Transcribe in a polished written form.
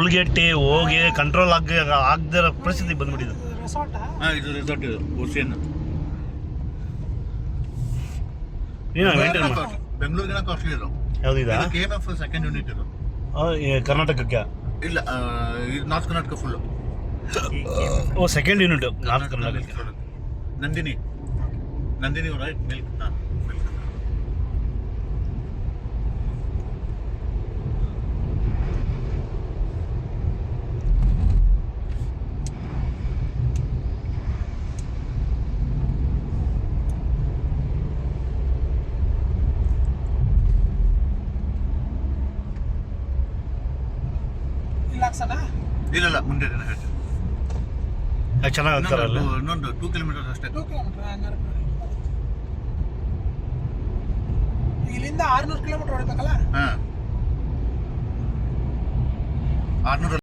ಹುಲ್ಗೆಟ್ಟಿ ಹೋಗಿ ಕಂಟ್ರೋಲ್ ಆಗದಿರೋ ಪರಿಸ್ಥಿತಿ ಬಂದ್ಬಿಟ್ಟಿದೆ. ಇದು ರೆಸಾರ್ಟ್ ಇದು ಓಸಿಯನ್. ಬೆಂಗಳೂರಿಗಿನ ಕಾಸ್ಟ್ಲಿ ಇದು. ಯಾವ್ದಿದೆ? KMF ಸೆಕೆಂಡ್ ಯೂನಿಟ್ ಇದು. ಕರ್ನಾಟಕಕ್ಕೆ ಇಲ್ಲ, ನಾರ್ತ್ ಕರ್ನಾಟಕ ಫುಲ್. ಓ, ಸೆಕೆಂಡ್ ಯೂನಿಟ್ ನಾರ್ತ್ ಕರ್ನಾಟಕಕ್ಕೆ. Nandini right, milk. ಇಲ್ಲ ಮುಂದೆ ಚೆನ್ನಾಗಿ ಆಗ್ತಾರಲ್ಲ. ಇನ್ನೊಂದು 2 ಕಿಲೋಮೀಟರ್ ಅಷ್ಟೇ. 2 ಕಿಲೋಮೀಟರ್ ಇಲ್ಲಿಂದ 600 ಕಿಲೋಮೀಟರ್ ಹೊಡಿಬೇಕಲ್ಲ. 600